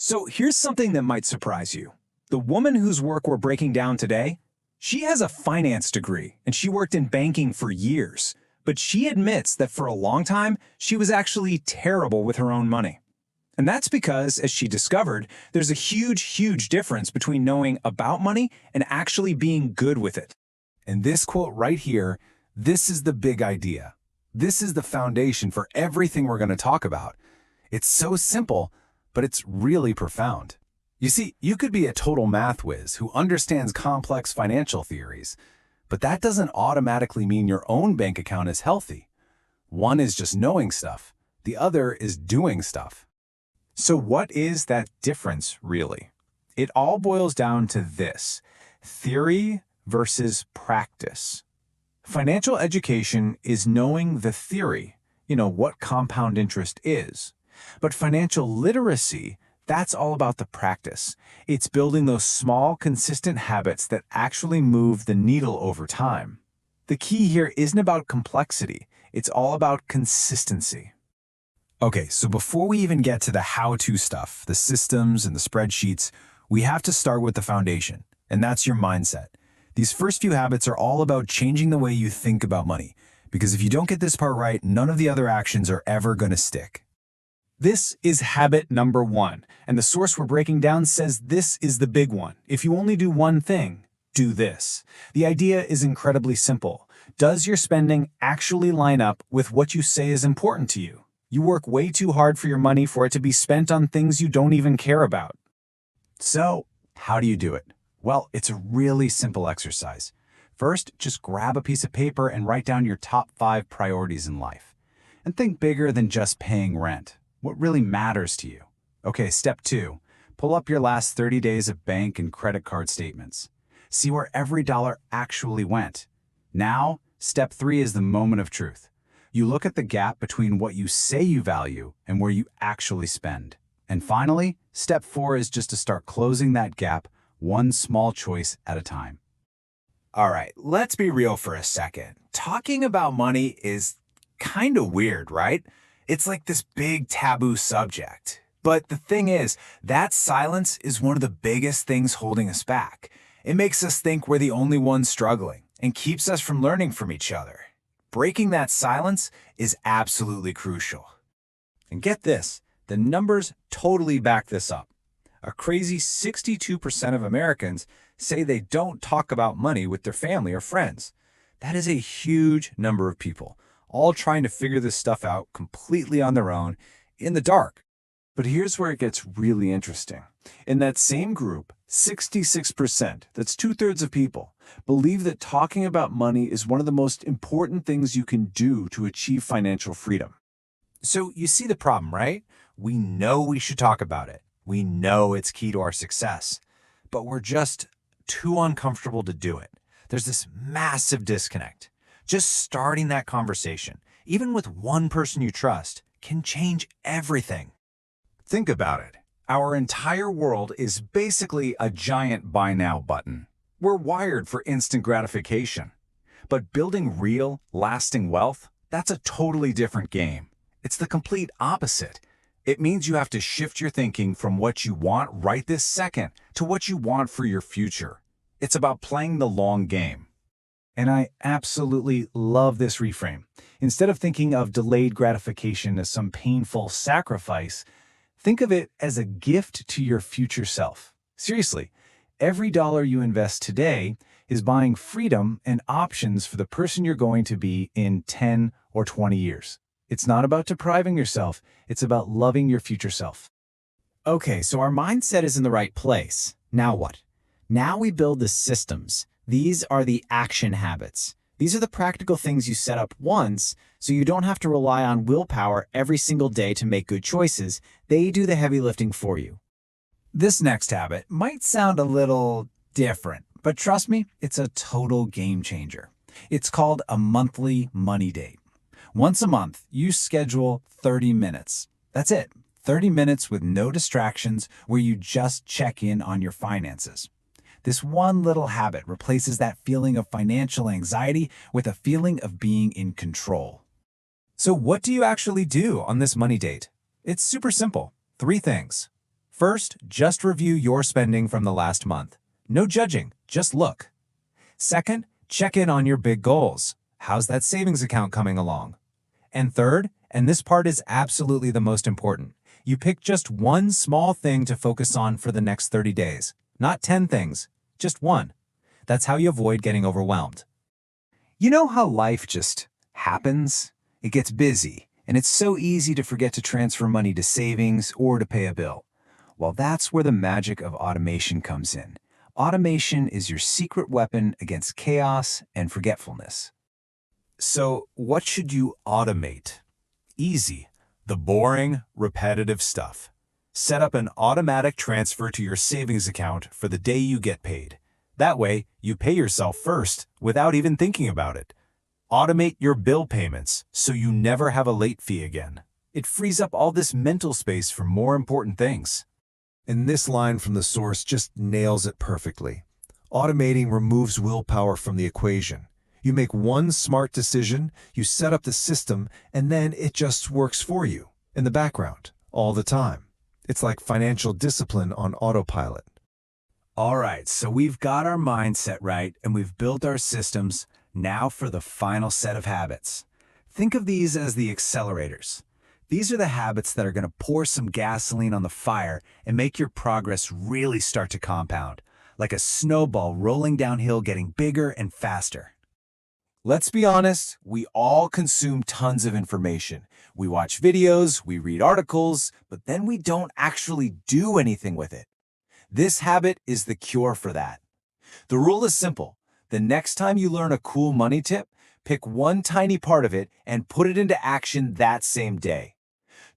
So here's something that might surprise you. The woman whose work we're breaking down today, she has a finance degree and she worked in banking for years. But she admits that for a long time, she was actually terrible with her own money. And that's because, as she discovered, there's a huge difference between knowing about money and actually being good with it. And this quote right here, this is the big idea. This is the foundation for everything we're going to talk about. It's so simple, but it's really profound. You see, you could be a total math whiz who understands complex financial theories, but that doesn't automatically mean your own bank account is healthy. One is just knowing stuff. The other is doing stuff. So what is that difference, really? It all boils down to this: theory versus practice. Financial education is knowing the theory, what compound interest is. But financial literacy, that's all about the practice. It's building those small, consistent habits that actually move the needle over time. The key here isn't about complexity. It's all about consistency. Okay, so before we even get to the how-to stuff, the systems and the spreadsheets, we have to start with the foundation, and that's your mindset. These first few habits are all about changing the way you think about money, because if you don't get this part right, none of the other actions are ever going to stick. This is habit number 1, and the source we're breaking down says this is the big one. If you only do one thing, do this. The idea is incredibly simple. Does your spending actually line up with what you say is important to you? You work way too hard for your money for it to be spent on things you don't even care about. So, how do you do it? Well, it's a really simple exercise. First, just grab a piece of paper and write down your top 5 priorities in life. And think bigger than just paying rent. What really matters to you? Okay, step 2. Pull up your last 30 days of bank and credit card statements. See where every dollar actually went. Now, step 3 is the moment of truth. You look at the gap between what you say you value and where you actually spend. And finally, step 4 is just to start closing that gap one small choice at a time. All right, let's be real for a second. Talking about money is kind of weird, right? It's like this big taboo subject. But the thing is, that silence is one of the biggest things holding us back. It makes us think we're the only ones struggling and keeps us from learning from each other. Breaking that silence is absolutely crucial. And get this, the numbers totally back this up. A crazy 62% of Americans say they don't talk about money with their family or friends. That is a huge number of people, all trying to figure this stuff out completely on their own, in the dark. But here's where it gets really interesting. In that same group, 66%, that's 2/3 of people, believe that talking about money is one of the most important things you can do to achieve financial freedom. So you see the problem, right? We know we should talk about it. We know it's key to our success, but we're just too uncomfortable to do it. There's this massive disconnect. Just starting that conversation, even with one person you trust, can change everything. Think about it. Our entire world is basically a giant buy now button. We're wired for instant gratification. But building real, lasting wealth, that's a totally different game. It's the complete opposite. It means you have to shift your thinking from what you want right this second to what you want for your future. It's about playing the long game. And I absolutely love this reframe. Instead of thinking of delayed gratification as some painful sacrifice, think of it as a gift to your future self. Seriously, every dollar you invest today is buying freedom and options for the person you're going to be in 10 or 20 years. It's not about depriving yourself, it's about loving your future self. Okay, so our mindset is in the right place. Now what? Now we build the systems. These are the action habits. These are the practical things you set up once, so you don't have to rely on willpower every single day to make good choices. They do the heavy lifting for you. This next habit might sound a little different, but trust me, it's a total game changer. It's called a monthly money date. Once a month, you schedule 30 minutes. That's it, 30 minutes with no distractions where you just check in on your finances. This one little habit replaces that feeling of financial anxiety with a feeling of being in control. So what do you actually do on this money date? It's super simple. 3 things. First, just review your spending from the last month. No judging, just look. Second, check in on your big goals. How's that savings account coming along? And third, and this part is absolutely the most important, you pick just one small thing to focus on for the next 30 days. Not 10 things, just one. That's how you avoid getting overwhelmed. You know how life just happens? It gets busy, and it's so easy to forget to transfer money to savings or to pay a bill. Well, that's where the magic of automation comes in. Automation is your secret weapon against chaos and forgetfulness. So, what should you automate? Easy. The boring, repetitive stuff. Set up an automatic transfer to your savings account for the day you get paid. That way, you pay yourself first without even thinking about it. Automate your bill payments so you never have a late fee again. It frees up all this mental space for more important things. And this line from the source just nails it perfectly. Automating removes willpower from the equation. You make one smart decision, you set up the system, and then it just works for you, in the background, all the time. It's like financial discipline on autopilot. All right, so we've got our mindset right and we've built our systems. Now for the final set of habits. Think of these as the accelerators. These are the habits that are going to pour some gasoline on the fire and make your progress really start to compound, like a snowball rolling downhill, getting bigger and faster. Let's be honest, we all consume tons of information. We watch videos, we read articles, but then we don't actually do anything with it. This habit is the cure for that. The rule is simple. The next time you learn a cool money tip, pick one tiny part of it and put it into action that same day.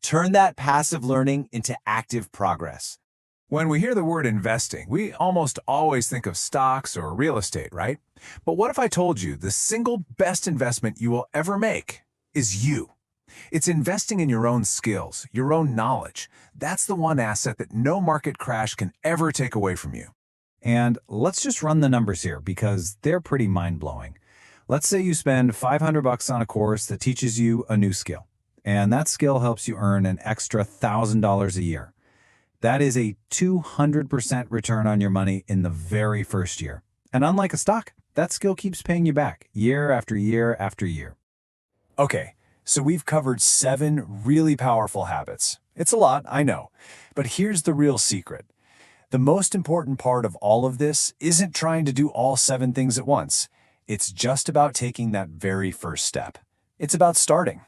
Turn that passive learning into active progress. When we hear the word investing, we almost always think of stocks or real estate, right? But what if I told you the single best investment you will ever make is you? It's investing in your own skills, your own knowledge. That's the one asset that no market crash can ever take away from you. And let's just run the numbers here because they're pretty mind-blowing. Let's say you spend $500 on a course that teaches you a new skill, and that skill helps you earn an extra $1,000 a year. That is a 200% return on your money in the very first year. And unlike a stock, that skill keeps paying you back year after year after year. Okay, so we've covered 7 really powerful habits. It's a lot, I know, but here's the real secret. The most important part of all of this isn't trying to do all 7 things at once. It's just about taking that very first step. It's about starting.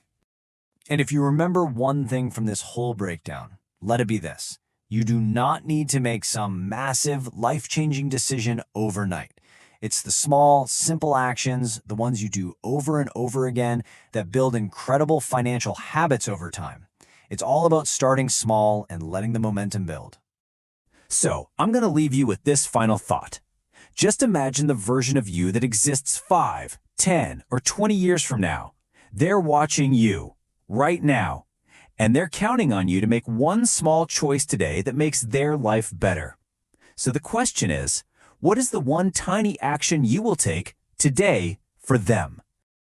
And if you remember one thing from this whole breakdown, let it be this. You do not need to make some massive, life-changing decision overnight. It's the small, simple actions, the ones you do over and over again, that build incredible financial habits over time. It's all about starting small and letting the momentum build. So, I'm going to leave you with this final thought. Just imagine the version of you that exists 5, 10, or 20 years from now. They're watching you, right now, and they're counting on you to make one small choice today that makes their life better. So the question is, what is the one tiny action you will take today for them?